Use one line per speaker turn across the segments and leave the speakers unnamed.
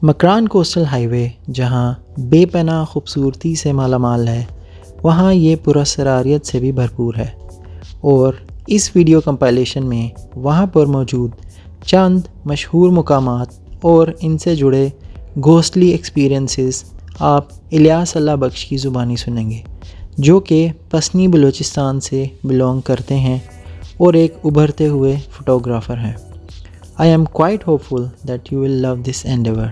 Makran coastal highway जहां बेपनाह खूबसूरती से मालामाल है, वहां ये पुरअसरारियत से भी भरपूर है। और इस वीडियो कंपाइलेशन में वहां पर मौजूद चंद मशहूर मकामात और इनसे जुड़े घोस्टली एक्सपीरियंसेस आप इलियास अल्लाह बख्श की ज़ुबानी सुनेंगे, जो कि पसनी बलूचिस्तान से बिलोंग करते हैं और एक उभरते हुए फ़ोटोग्राफ़र हैं। I am quite hopeful that you will love this Endeavour.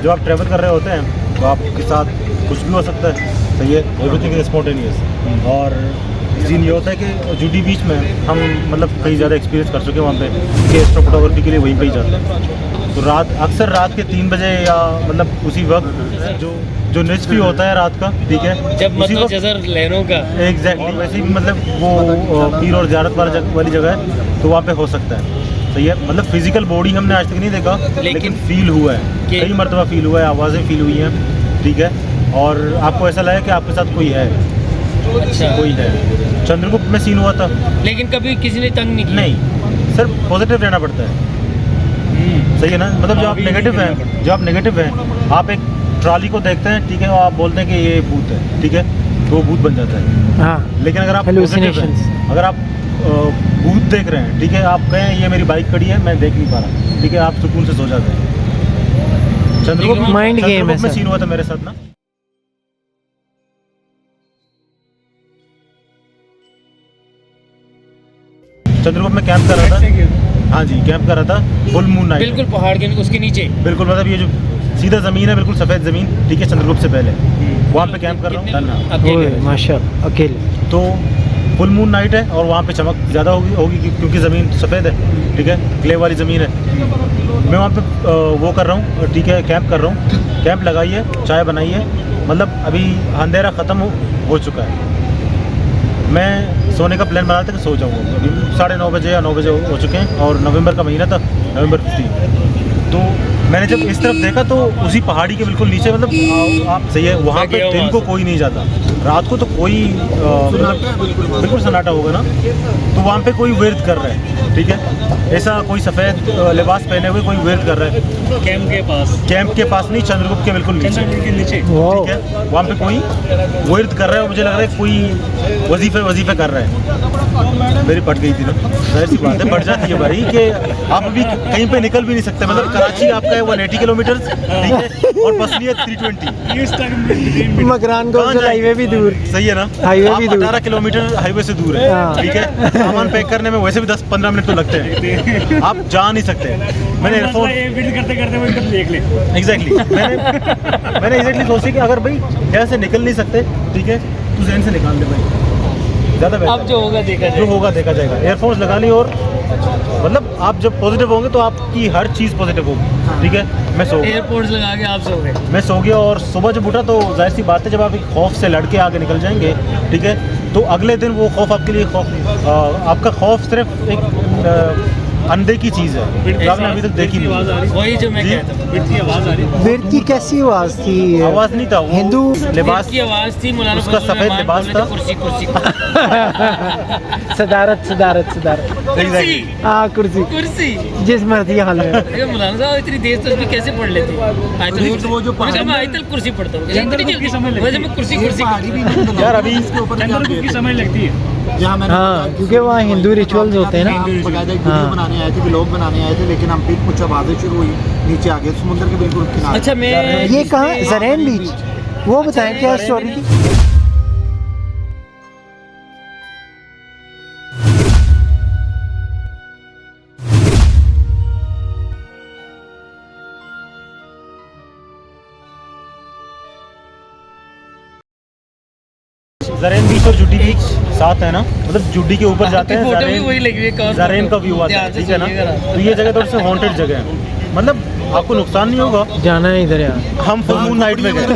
जब आप ट्रैवल कर रहे होते हैं तो आपके साथ कुछ भी हो सकता है, सही है, एवरीथिंग इज स्पॉन्टेनियस। और सीन ये होता है कि जूडी बीच में हम मतलब कई ज़्यादा एक्सपीरियंस कर चुके हैं वहाँ पे कि एस्ट्रो फोटोग्राफी के लिए वहीं पे ही जाते हैं। तो अक्सर रात के 3 बजे या मतलब उसी वक्त जो निच भी होता है रात का, ठीक है,
जब मतलब लहरों का
एग्जैक्टली वैसे ही मतलब वो पीर और ज़ियारत वाली जगह है, तो वहाँ पे हो सकता है, सही है। मतलब फिजिकल बॉडी हमने आज तक नहीं देखा, लेकिन फील हुआ है, कई मरतबा फील हुआ है, आवाज़ें फील हुई हैं, ठीक है। और आपको ऐसा लगा कि आपके साथ कोई है।
अच्छा,
कोई है। चंद्रगुप्त में सीन हुआ था,
लेकिन कभी किसी ने तंग नहीं किया।
नहीं, सिर्फ पॉजिटिव रहना पड़ता है, सही है ना। मतलब जो आप नेगेटिव हैं, आप एक ट्रॉली को देखते हैं, ठीक है, और आप बोलते हैं कि ये भूत है, ठीक है, तो वो भूत बन जाता है।
हाँ,
लेकिन अगर आप अगर आप भूत देख रहे हैं, ठीक है, आप कहें ये मेरी बाइक खड़ी है, मैं देख नहीं पा रहा, ठीक है, आप सुकून से सो जाते हैं। चंद्रगुप्त में सीन हुआ था मेरे साथ ना। चंद्रगुप्त में कैंप कर रहा था। हाँ जी, कैंप कर रहा था फुल मून नाइट,
बिल्कुल पहाड़ के उसके नीचे,
बिल्कुल मतलब ये जो सीधा ज़मीन है, बिल्कुल सफ़ेद ज़मीन, ठीक है, चंद्रगुप्त से पहले वहाँ पे कैंप कर रहा हूँ
माशाअल्लाह, अकेले।
तो फुल मून नाइट है और वहाँ पे चमक ज़्यादा होगी क्योंकि ज़मीन सफ़ेद है, ठीक है, क्ले वाली ज़मीन है। मैं वहाँ पे वो कर रहा हूँ, ठीक है, कैंप कर रहा हूँ। कैंप लगाइए, चाय बनाइए, मतलब अभी अंधेरा ख़त्म हो चुका है। मैं सोने का प्लान बना रहा था कि सो जाऊँगा। अभी 9:30 बजे या 9 बजे हो चुके हैं और नवंबर का महीना था, नवंबर 15। तो मैंने जब इस तरफ देखा तो उसी पहाड़ी के बिल्कुल नीचे, मतलब आप सही है, वहाँ पे दिन को कोई नहीं जाता, रात को तो कोई मतलब बिल्कुल सन्नाटा होगा ना, तो वहाँ पे कोई विर्द कर रहा है, ठीक है, ऐसा कोई सफ़ेद लिबास पहने हुए कोई विर्द कर रहा है कैंप के पास नहीं, चंद्रगुप्त के बिल्कुल नीचे, ठीक है, वहाँ पे कोई विर्द कर रहा है। मुझे लग रहा है कोई वजीफे कर रहा है। मेरी पट गई थी ना, जाहिर सी बात है, बढ़ जाती है भाई कि आप अभी कहीं पे निकल भी नहीं सकते। मतलब कराची आपका है 180 किलोमीटर, ठीक है, और बसनी है 320।
मकरान कोस्टल हाईवे भी दूर,
सही है ना,
हाईवे भी दूर,
18 किलोमीटर हाईवे से दूर है, ठीक है। सामान पैक करने में वैसे भी 10-15 मिनट तो लगते हैं, आप जा नहीं सकते। मैंने एयरफोन करते देख ले, एग्जैक्टली मैंने एग्जैक्टली सोचा कि अगर भाई यहाँ से निकल नहीं सकते, ठीक है, तो जहन से निकाल दे भाई, ज़्यादा बेहतर।
अब जो होगा देखा जाएगा।
एयरफोन्स लगा ली और मतलब आप जब पॉजिटिव होंगे तो आपकी हर चीज़ पॉजिटिव होगी, ठीक है। मैं सो गया,
एयरपोर्ट्स लगा के आप सो गए।
मैं सो गया और सुबह जब उठा तो जाहिर सी बात है, जब आप एक खौफ से लड़के आगे निकल जाएंगे, ठीक है, तो अगले दिन वो खौफ आपके लिए आपका खौफ सिर्फ एक अंधे की चीज़ है, आपने अभी तक देखी नहीं।
वही जो मैं कहता हूँ, आवाज़ आ रही है।
विर्द की कैसी आवाज़ थी?
आवाज़ नहीं था, वो
हिंदू
लिबास
की आवाज़ थी,
उसका सफ़ेद लिबास था।
कुर्सी
सदारत हाँ, कुर्सी जिस मर्जी हाल में।
मौलाना साहब इतनी देर तो उसमें कैसे पढ़ लेती है? वो जो मैं आयतल कुर्सी पढ़ता हूँ, वैसे मैं कुर्सी
यार अभी
की समय लगती है।
हाँ, क्योंकि वहाँ हिंदू रिचुअल्स होते हैं ना।
वीडियो बनाने आए थे, व्लॉग बनाने आए थे, लेकिन हम फिर कुछ आवाज़ें शुरू हुई, नीचे आ गए समुद्र के बिल्कुल किनारे।
अच्छा, मैं
ये कहाँ? ज़रैन बीच, वो बताएं क्या स्टोरी थी?
ज़रैन बीच और जुडी बीच साथ है ना, मतलब जुडी के ऊपर जाते हैं, ज़रैन का व्यू आता है, ठीक है ना। तो ये जगह थोड़ी सी हॉन्टेड जगह है, मतलब आपको नुकसान नहीं होगा,
जाना है इधर यार।
हम फुल मून नाइट में गए,
हम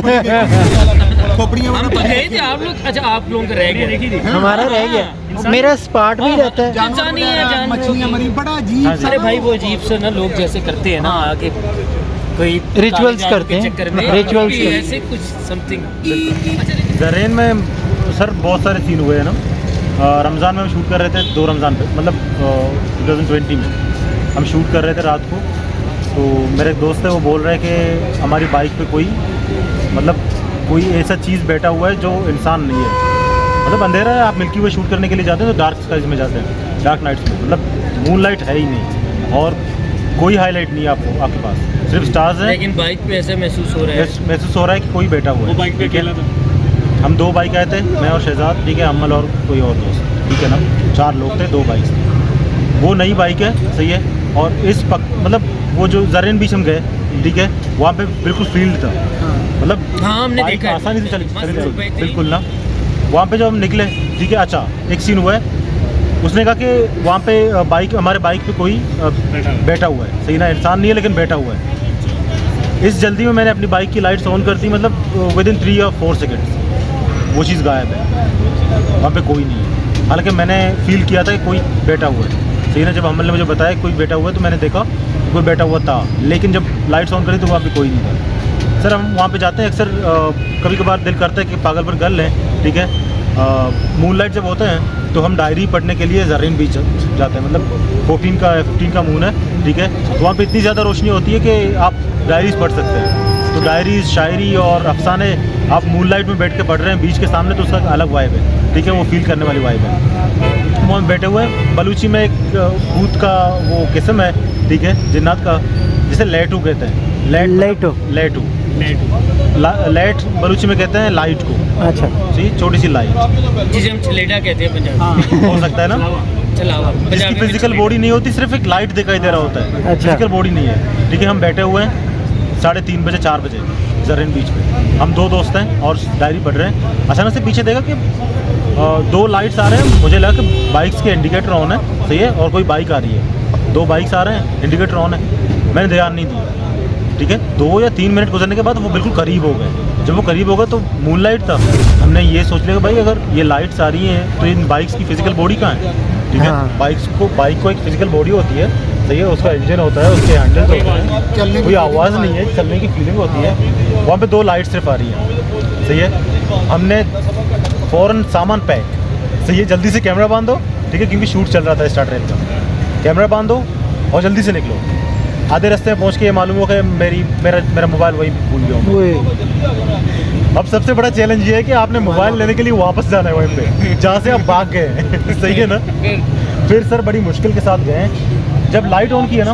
तो गए थे, आप लोग, अच्छा आप लोग रह गए,
हमारा रह गया, मेरा स्पॉट भी रहता है।
मछलियाँ मरी, बड़ा अजीब।
अरे भाई वो अजीब से ना लोग जैसे करते हैं ना, आगे कोई
रिचुअल्स करते हैं, रिचुअल्स
ऐसे कुछ समथिंग।
ज़रैन में सर बहुत सारे सीन हुए हैं ना। रमज़ान में हम शूट कर रहे थे, 2 रमज़ान पे, मतलब 2020 में हम शूट कर रहे थे रात को, तो मेरे एक दोस्त है वो बोल रहे हैं कि हमारी बाइक पे कोई मतलब कोई ऐसा चीज़ बैठा हुआ है जो इंसान नहीं है। मतलब अंधेरा है, आप मिल्की वे शूट करने के लिए जाते हैं तो डार्क स्काइज में जाते हैं, डार्क नाइट्स में, मतलब मून लाइट है ही नहीं और कोई हाईलाइट नहीं है आपको, आपके पास सिर्फ स्टार्स हैं।
लेकिन बाइक पे ऐसे महसूस हो रहा है,
महसूस हो रहा है कि कोई बैठा हुआ है।
बाइक पे अकेला था।
हम 2 बाइक आए थे, मैं और शहजाद, ठीक है, अमल और कोई और दोस्त, ठीक है ना, 4 लोग थे, 2 बाइक थी। वो नई बाइक है, सही है, और इस मतलब वो जो जरेन बीच हम गए, ठीक है, वहाँ पे बिल्कुल फील्ड था, मतलब
हाँ हमने
बाइक
देखा है।
आसानी से चली
मस्त बाइक थी।
बिल्कुल ना। वहाँ पे जब हम निकले, ठीक है, अच्छा एक सीन हुआ है, उसने कहा कि वहाँ पे बाइक, हमारे बाइक पे कोई बैठा हुआ है, सही ना, इंसान नहीं है लेकिन बैठा हुआ है। इस जल्दी में मैंने अपनी बाइक की लाइट्स ऑन कर दी, मतलब विद इन 3 या 4 सेकेंड्स वो चीज़ गायब है, वहाँ पे कोई नहीं है। हालांकि मैंने फील किया था कि कोई बैठा हुआ है, सही ना, जब अमल ने मुझे बताया कोई बैठा हुआ है तो मैंने देखा कोई बैठा हुआ था, लेकिन जब लाइट्स ऑन करी तो वहाँ पे कोई नहीं था। सर हम वहाँ पे जाते हैं अक्सर, कभी कभार दिल करता है कि पागलपुर कर लें, ठीक है, मून लाइट जब होते हैं तो हम डायरी पढ़ने के लिए जरीन बीच जाते हैं, मतलब 15 का मून है, ठीक है, तो वहाँ पे इतनी ज़्यादा रोशनी होती है कि आप डायरीज पढ़ सकते हैं। तो डायरीज, शायरी और अफसाने आप मून लाइट में बैठ के पढ़ रहे हैं बीच के सामने, तो उसका अलग वाइब है, ठीक है, वो फील करने वाली वाइब है। वहाँ बैठे हुए हैं, बलूची में एक भूत का वो किस्म है, ठीक है, जिन्नात का, जिसे लेटू कहते हैं, लेटू लाइट बलूची में कहते हैं लाइट को,
अच्छा
जी, छोटी सी लाइट,
जिसे हम छलेटा कहते हैं पंजाबी
हो सकता है ना,
चलावा
जिसकी
पंजाबी में
फिजिकल
छलेटा।
बॉडी नहीं होती, सिर्फ एक लाइट दिखाई दे रहा होता है,
अच्छा।
फिजिकल बॉडी नहीं है, ठीक है। हम बैठे हुए हैं 3:30 बजे 4 बजे जरीन बीच पे, हम 2 दोस्त हैं और डायरी पढ़ रहे हैं। अचानक से पीछे देखा कि 2 लाइट्स आ रहे हैं, मुझे लगा कि बाइक्स के इंडिकेटर ऑन है, सही है, और कोई बाइक आ रही है, 2 बाइक्स आ रहे हैं, इंडिकेटर ऑन है, मैंने ध्यान नहीं दिया, ठीक है। 2 या 3 मिनट गुजरने के बाद वो बिल्कुल करीब हो गए। जब वो करीब हो गए तो मून लाइट था, हमने ये सोच लिया कि भाई अगर ये लाइट्स आ रही हैं तो इन बाइक्स की फिजिकल बॉडी कहाँ है, ठीक है।
हाँ।
बाइक को एक फिजिकल बॉडी होती है, सही है, उसका इंजन होता है, उसके हैंडल्स होते हैं, कोई आवाज़ नहीं है, चलने की फीलिंग होती है। वहाँ पे 2 लाइट सिर्फ आ रही हैं, सही है। हमने फ़ौरन सामान पैक, सही है, जल्दी से कैमरा बांधो, ठीक है, क्योंकि शूट चल रहा था स्टार ट्रेन का, कैमरा बांधो और जल्दी से निकलो। आधे रास्ते में पहुँच के ये मालूम हो कि मेरा मोबाइल वही भूल गया हूँ। अब सबसे बड़ा चैलेंज ये है कि आपने मोबाइल लेने के लिए वापस जाना है वहीं पे जहाँ से आप भाग गए हैं सही है ना। फिर सर बड़ी मुश्किल के साथ गए। जब लाइट ऑन की है ना,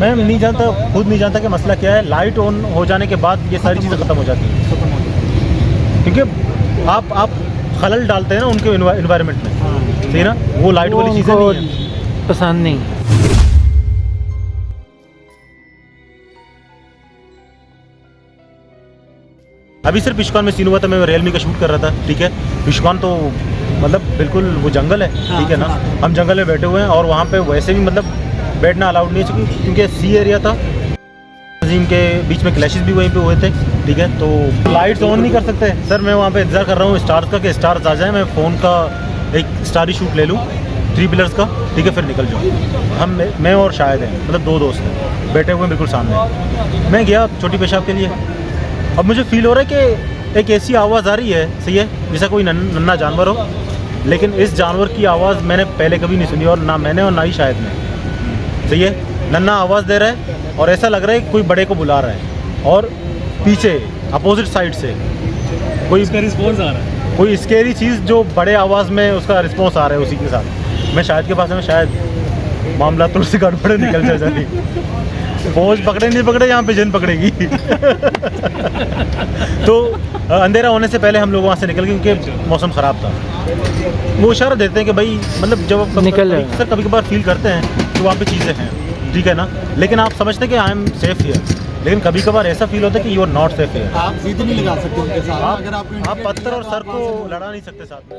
मैं नहीं जानता, खुद नहीं जानता कि मसला क्या है। लाइट ऑन हो जाने के बाद ये सारी चीज़ें ख़त्म हो जाती हैं, क्योंकि आप खलल डालते हैं ना उनके इन्वायरमेंट में, सही ना, वो लाइट वाली चीज़ें नहीं हैं,
पसंद नहीं।
अभी सिर्फ इश्कान में सीन हुआ था, मैं रियलमी का शूट कर रहा था, ठीक है। इश्कान तो मतलब बिल्कुल वो जंगल है, ठीक है ना, हम जंगल में बैठे हुए हैं और वहाँ पे वैसे भी मतलब बैठना अलाउड नहीं है क्योंकि सी एरिया था। अजीम के बीच में क्लैशेस भी वहीं पे हुए थे, ठीक है, तो लाइट्स ऑन नहीं कर सकते। सर मैं वहाँ पे इंतज़ार कर रहा हूँ स्टार्स का कि स्टार्स आ जाए, मैं फ़ोन का एक स्टारी शूट ले लूँ 3 पिलर्स का, ठीक है, फिर निकल जाऊँ। मैं और शायद हैं, मतलब 2 दोस्त हैं बैठे हुए हैं बिल्कुल सामने। मैं गया छोटी पेशाब के लिए। अब मुझे फील हो रहा है कि एक ऐसी आवाज़ आ रही है, सही है, जैसा कोई नन्हा जानवर हो, लेकिन इस जानवर की आवाज़ मैंने पहले कभी नहीं सुनी, और ना मैंने और ना ही शायद ने, सही है। नन्हा आवाज़ दे रहा है और ऐसा लग रहा है कि कोई बड़े को बुला रहा है, और पीछे अपोजिट साइड से कोई इसका रिस्पॉन्स आ रहा है, कोई स्केरी चीज़ जो बड़े आवाज़ में उसका रिस्पॉन्स आ रहा है। उसी के साथ मैं शायद के पास में, शायद मामला तो उससे गड़बड़े निकल जाए। फौज पकड़े नहीं पकड़े, यहाँ पे जन पकड़ेगी। तो अंधेरा होने से पहले हम लोग वहाँ से निकल गए क्योंकि मौसम ख़राब था। वो इशारा देते हैं कि भाई मतलब जब
निकल रहे
सर कभी कभार फील करते हैं तो वहाँ पे चीज़ें हैं, ठीक है ना, लेकिन आप समझते हैं कि आई एम सेफ हियर, लेकिन कभी कभार ऐसा फील होता है कि you are not safe here.
आप जिद नहीं लगा सकते उनके साथ, अगर
आप पत्थर और सर को लड़ा नहीं सकते साथ में।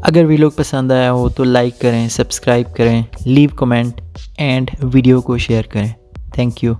अगर वीडियो पसंद आया हो तो लाइक करें, सब्सक्राइब करें, लीव कमेंट एंड वीडियो को शेयर करें। Thank you.